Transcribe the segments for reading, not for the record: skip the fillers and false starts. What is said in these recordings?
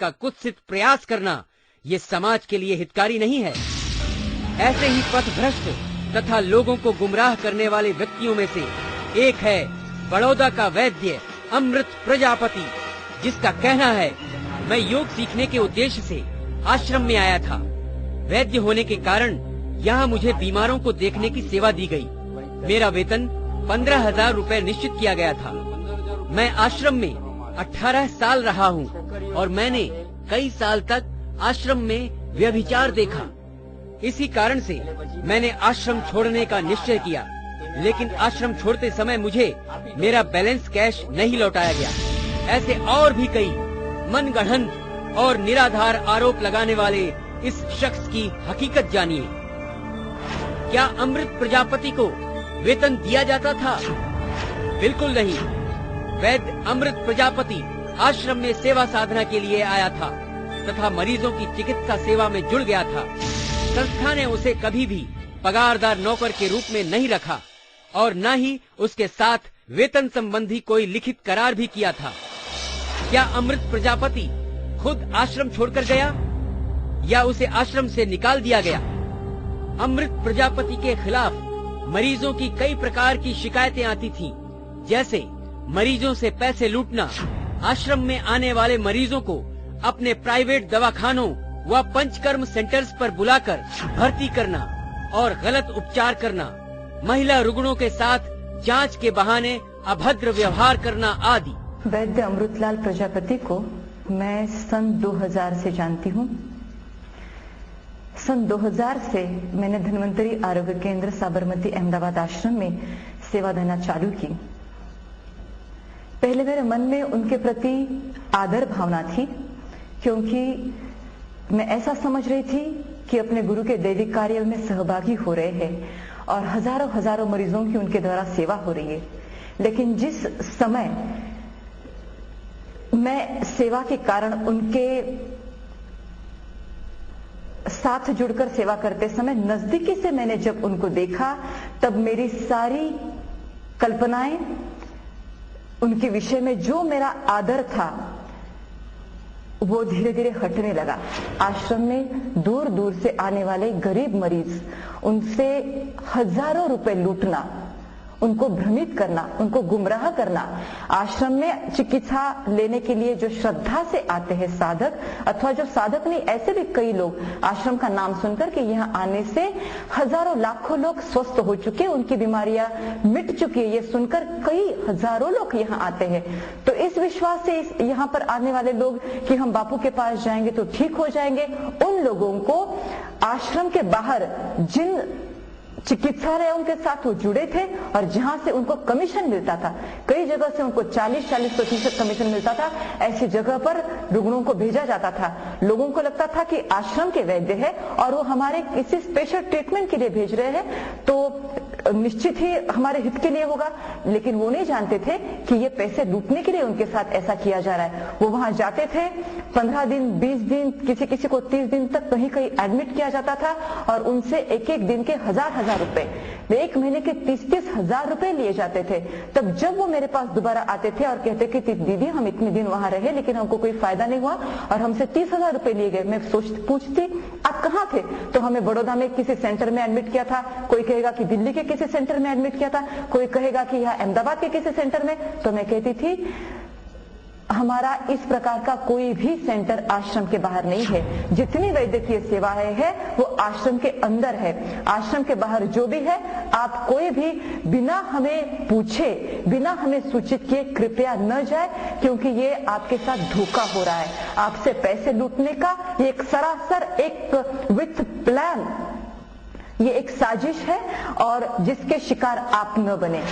का कुत्सित प्रयास करना ये समाज के लिए हितकारी नहीं है। ऐसे ही पथभ्रष्ट तथा लोगों को गुमराह करने वाले व्यक्तियों में से एक है बड़ौदा का वैद्य अमृत प्रजापति, जिसका कहना है, मैं योग सीखने के उद्देश्य से आश्रम में आया था। वैद्य होने के कारण यहाँ मुझे बीमारों को देखने की सेवा दी गई। मेरा वेतन 15,000 रुपए निश्चित किया गया था। मैं आश्रम में 18 साल रहा हूँ और मैंने कई साल तक आश्रम में व्यभिचार देखा। इसी कारण से मैंने आश्रम छोड़ने का निश्चय किया, लेकिन आश्रम छोड़ते समय मुझे मेरा बैलेंस कैश नहीं लौटाया गया। ऐसे और भी कई मनगढ़ंत और निराधार आरोप लगाने वाले इस शख्स की हकीकत जानिए। क्या अमृत प्रजापति को वेतन दिया जाता था? बिल्कुल नहीं। वैद्य अमृत प्रजापति आश्रम में सेवा साधना के लिए आया था तथा मरीजों की चिकित्सा सेवा में जुड़ गया था। संस्था ने उसे कभी भी पगारदार नौकर के रूप में नहीं रखा और न ही उसके साथ वेतन संबंधी कोई लिखित करार भी किया था। क्या अमृत प्रजापति खुद आश्रम छोड़कर गया या उसे आश्रम से निकाल दिया गया? अमृत प्रजापति के खिलाफ मरीजों की कई प्रकार की शिकायतें आती थीं, जैसे मरीजों से पैसे लूटना, आश्रम में आने वाले मरीजों को अपने प्राइवेट दवाखानों व पंचकर्म सेंटर्स पर बुलाकर भर्ती करना और गलत उपचार करना, महिला रुग्णों के साथ जांच के बहाने अभद्र व्यवहार करना आदि। वैद्य अमृतलाल प्रजापति को मैं सन 2000 से जानती हूँ। सन 2000 से मैंने धन्वंतरी आरोग्य केंद्र साबरमती अहमदाबाद आश्रम में सेवा देना चालू की। पहले मेरे मन में उनके प्रति आदर भावना थी, क्योंकि मैं ऐसा समझ रही थी कि अपने गुरु के दैविक कार्य में सहभागी हो रहे हैं और हजारों हजारों मरीजों की उनके द्वारा सेवा हो रही है। लेकिन जिस समय मैं सेवा के कारण उनके साथ जुड़कर सेवा करते समय नजदीकी से मैंने जब उनको देखा, तब मेरी सारी कल्पनाएं उनके विषय में जो मेरा आदर था वो धीरे धीरे हटने लगा। आश्रम में दूर दूर से आने वाले गरीब मरीज, उनसे हजारों रुपए लूटना, उनको भ्रमित करना, उनको गुमराह करना। आश्रम में चिकित्सा लेने के लिए जो श्रद्धा से आते हैं साधक, अथवा जो साधक नहीं, ऐसे भी कई लोग आश्रम का नाम सुनकर के यहाँ आने से हजारों लाखों लोग स्वस्थ हो चुके, उनकी बीमारियां मिट चुकी है, ये सुनकर कई हजारों लोग यहाँ आते हैं। तो इस विश्वास से यहाँ पर आने वाले लोग कि हम बापू के पास जाएंगे तो ठीक हो जाएंगे, उन लोगों को आश्रम के बाहर जिन चिकित्सालयों के साथ वो जुड़े थे और जहां से उनको कमीशन मिलता था, कई जगह से उनको 40-40% कमीशन मिलता था, ऐसी जगह पर रुग्णों को भेजा जाता था। लोगों को लगता था कि आश्रम के वैद्य है और वो हमारे किसी स्पेशल ट्रीटमेंट के लिए भेज रहे हैं, तो निश्चित ही हमारे हित के लिए होगा। लेकिन वो नहीं जानते थे कि ये पैसे लूटने के लिए उनके साथ ऐसा किया जा रहा है। वो वहां जाते थे, 15 दिन, 20 दिन, किसी किसी को 30 दिन तक कहीं कहीं एडमिट किया जाता था और उनसे एक एक दिन के हजार रुपए, एक महीने के 30-30 हजार रुपए लिए जाते थे। तब जब वो मेरे पास दोबारा आते थे और कहते कि दीदी हम इतने दिन वहां रहे लेकिन हमको कोई फायदा नहीं हुआ और हमसे 30,000 रुपए लिए गए, मैं पूछती आप कहाँ थे? तो हमें बड़ौदा में किसी सेंटर में एडमिट किया था, कोई कहेगा कि दिल्ली के किसी सेंटर में एडमिट किया था, कोई कहेगा कि यहाँ अहमदाबाद के किसी सेंटर में। तो मैं कहती थी हमारा इस प्रकार का कोई भी सेंटर आश्रम के बाहर नहीं है। जितनी वैद्यकीय सेवाएं है वो आश्रम के अंदर है। आश्रम के बाहर जो भी है, आप कोई भी बिना हमें पूछे, बिना हमें सूचित किए कृपया न जाए, क्योंकि ये आपके साथ धोखा हो रहा है, आपसे पैसे लूटने का ये एक सरासर एक विथ प्लान, ये एक साजिश है और जिसके शिकार आप न बने।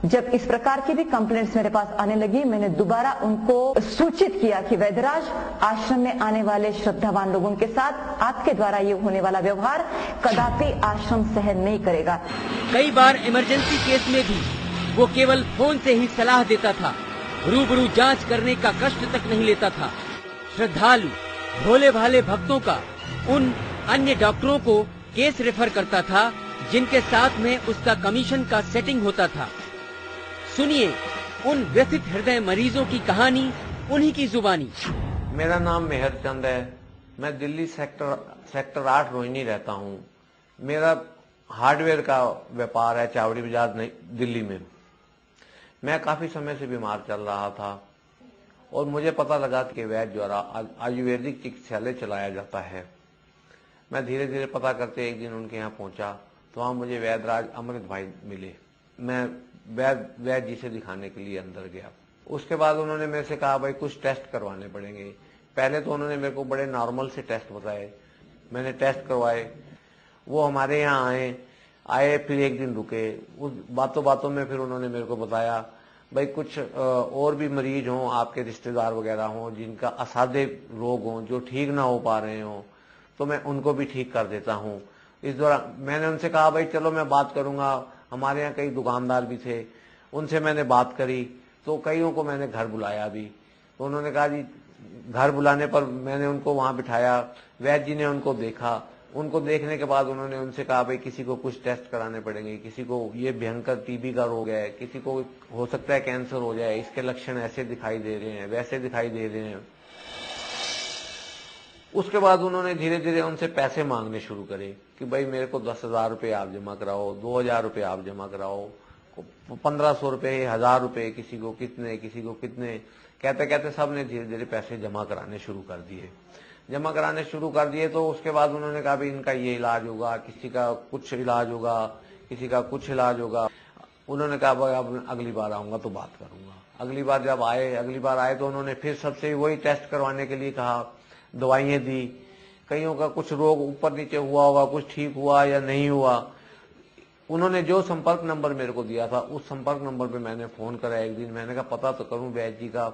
जब इस प्रकार की भी कंप्लेंट्स मेरे पास आने लगी, मैंने दोबारा उनको सूचित किया कि वैद्यराज, आश्रम में आने वाले श्रद्धावान लोगों के साथ आपके द्वारा ये होने वाला व्यवहार कदापि आश्रम सहन नहीं करेगा। कई बार इमरजेंसी केस में भी वो केवल फोन से ही सलाह देता था, रूबरू जांच करने का कष्ट तक नहीं लेता था। श्रद्धालु भोले भाले भक्तों का उन अन्य डॉक्टरों को केस रेफर करता था जिनके साथ में उसका कमीशन का सेटिंग होता था। सुनिए उन व्यथित हृदय मरीजों की कहानी उन्हीं की जुबानी। मेरा नाम मेहर चंद है। मैं दिल्ली सेक्टर 8 रोहिणी रहता हूँ। मेरा हार्डवेयर का व्यापार है चावड़ी बाजार दिल्ली में। मैं काफी समय से बीमार चल रहा था और मुझे पता लगा कि वैद्य द्वारा आयुर्वेदिक चिकित्सालय चलाया जाता है। मैं धीरे धीरे पता करते एक दिन उनके यहाँ पहुंचा तो वहां मुझे वैद्यराज अमृत भाई मिले। मैं वैद्य जी से दिखाने के लिए अंदर गया। उसके बाद उन्होंने मेरे से कहा भाई कुछ टेस्ट करवाने पड़ेंगे। पहले तो उन्होंने मेरे को बड़े नॉर्मल से टेस्ट बताए। मैंने टेस्ट करवाए। वो हमारे यहाँ आए फिर एक दिन रुके। उस बातों बातों में फिर उन्होंने मेरे को बताया भाई कुछ और भी मरीज हों, आपके रिश्तेदार वगैरह हों जिनका असाध्य रोग हों, जो ठीक ना हो पा रहे हों, तो मैं उनको भी ठीक कर देता हूँ। इस दौरान मैंने उनसे कहा भाई चलो मैं बात करूंगा। हमारे यहाँ कई दुकानदार भी थे, उनसे मैंने बात करी तो कईयों को मैंने घर बुलाया भी। तो उन्होंने कहा जी, घर बुलाने पर मैंने उनको वहां बिठाया। वैद्य जी ने उनको देखा। उनको देखने के बाद उन्होंने उनसे कहा भाई किसी को कुछ टेस्ट कराने पड़ेंगे, किसी को ये भयंकर टीबी का रोग है, किसी को हो सकता है कैंसर हो जाए, इसके लक्षण ऐसे दिखाई दे रहे हैं, वैसे दिखाई दे रहे हैं। उसके बाद उन्होंने धीरे धीरे उनसे पैसे मांगने शुरू करे कि भाई मेरे को 10,000 रुपये आप जमा कराओ, 2,000 रुपये आप जमा कराओ, 1,500 रुपये, 1,000 रुपये, किसी को कितने, किसी को कितने। कहते कहते सब ने धीरे धीरे पैसे जमा कराने शुरू कर दिए। जमा कराने शुरू कर दिए तो उसके बाद उन्होंने कहा भाई इनका ये इलाज होगा, किसी का कुछ इलाज होगा, किसी का कुछ इलाज होगा। उन्होंने कहा भाई अब अगली बार आऊंगा तो बात करूंगा। अगली बार आए तो उन्होंने फिर सबसे वही टेस्ट करवाने के लिए कहा, दवाइयां दी। कईयों का कुछ रोग ऊपर नीचे हुआ होगा, कुछ ठीक हुआ या नहीं हुआ। उन्होंने जो संपर्क नंबर मेरे को दिया था उस संपर्क नंबर पे मैंने फोन करा एक दिन। मैंने कहा पता तो करूं वैद्य जी का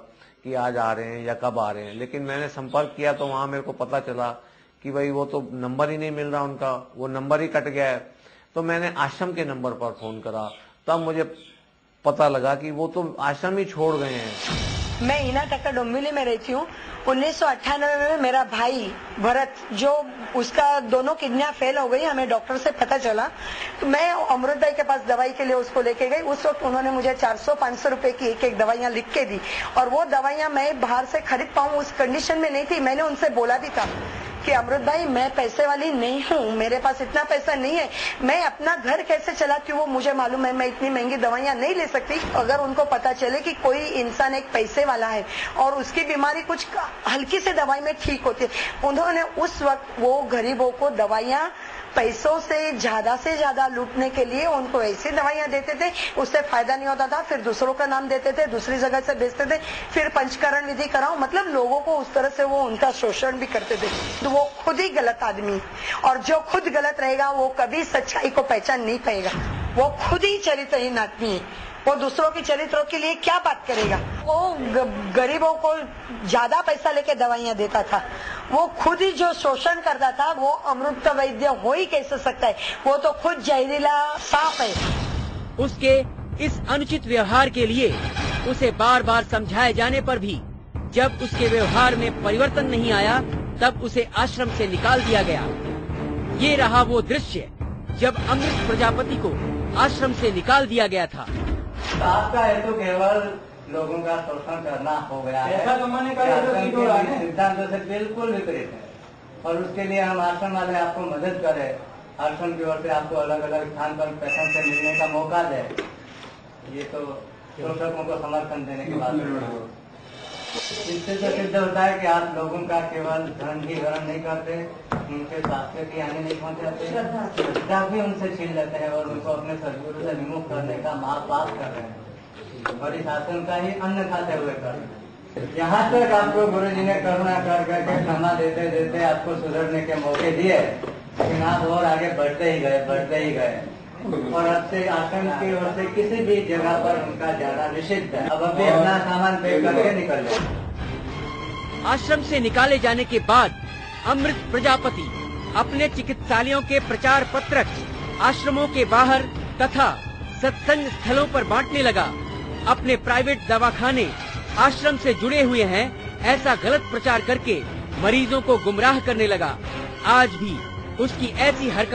कि आज आ रहे हैं या कब आ रहे हैं। लेकिन मैंने संपर्क किया तो वहां मेरे को पता चला कि भाई वो तो नंबर ही नहीं मिल रहा उनका, वो नंबर ही कट गया है। तो मैंने आश्रम के नंबर पर फोन करा, तब मुझे पता लगा कि वो तो आश्रम ही छोड़ गए हैं। मैं हीना टक्कर डोंबिवली में रहती हूँ। 1998 में मेरा भाई भरत, जो उसका दोनों किडनियां फेल हो गई, हमें डॉक्टर से पता चला। तो मैं अमृत भाई के पास दवाई के लिए उसको लेके गई। उस वक्त उन्होंने मुझे 400-500 रुपए की एक दवाइयां लिख के दी और वो दवाइयां मैं बाहर से खरीद पाऊं उस कंडीशन में नहीं थी। मैंने उनसे बोला भी था कि अमृत भाई मैं पैसे वाली नहीं हूँ, मेरे पास इतना पैसा नहीं है, मैं अपना घर कैसे चलाती हूँ वो मुझे मालूम है, मैं इतनी महंगी दवाइयां नहीं ले सकती। अगर उनको पता चले कि कोई इंसान एक पैसे वाला है और उसकी बीमारी कुछ हल्की से दवाई में ठीक होती है, उन्होंने उस वक्त वो गरीबों को दवाइयां पैसों से ज्यादा लूटने के लिए उनको ऐसी दवाइयां देते थे, उससे फायदा नहीं होता था। फिर दूसरों का नाम देते थे, दूसरी जगह से बेचते थे, फिर पंचकरण विधि कराओ, मतलब लोगों को उस तरह से वो उनका शोषण भी करते थे। तो वो खुद ही गलत आदमी, और जो खुद गलत रहेगा वो कभी सच्चाई को पहचान नहीं पाएगा। वो खुद ही चरित्रहीन आदमी है। वो दूसरों के चरित्रों के लिए क्या बात करेगा। वो गरीबों को ज्यादा पैसा लेके दवाइयां देता था, वो खुद ही जो शोषण करता था, वो अमृत वैद्य हो ही कैसे सकता है। वो तो खुद जहरीला सांप है। उसके इस अनुचित व्यवहार के लिए उसे बार बार समझाए जाने पर भी जब उसके व्यवहार में परिवर्तन नहीं आया तब उसे आश्रम से निकाल दिया गया। ये रहा वो दृश्य जब अमृत प्रजापति को आश्रम से निकाल दिया गया था। आपका है तो केवल लोगों का शोषण करना हो गया है, पैसा कमाने का सिद्धांतों से बिल्कुल विपरीत है। और उसके लिए हम आश्रम वाले आपको मदद करें, आश्रम की ओर से आपको अलग अलग स्थान पर पैसा से मिलने का मौका दे। ये तो शोषकों को समर्थन देने की बात है। इससे तो सिद्ध होता है कि आप लोगों का केवल धन ही ग्रहण नहीं करते, उनके स्वास्थ्य की हानि नहीं पहुंचाते, श्रद्धा भी उनसे छीन लेते हैं और उनको अपने सदगुरु से विमुख करने का महापाप कर रहे हैं और इस आश्रम का ही अन्न खाते हुए कर रहे हैं। यहाँ तक आपको गुरु जी ने करुणा कर करके क्षमा देते देते आपको सुधरने के मौके दिए, लेकिन आप और आगे बढ़ते ही गए और अब से आश्रम की ओर से किसी भी जगह पर उनका जाना निषिद्ध है। अब अभी अपना सामान पे करके निकल जाए। आश्रम से निकाले जाने के बाद अमृत प्रजापति अपने चिकित्सालयों के प्रचार पत्रक आश्रमों के बाहर तथा सत्संग स्थलों पर बांटने लगा। अपने प्राइवेट दवाखाने आश्रम से जुड़े हुए हैं ऐसा गलत प्रचार करके मरीजों को गुमराह करने लगा। आज भी उसकी ऐसी हरकत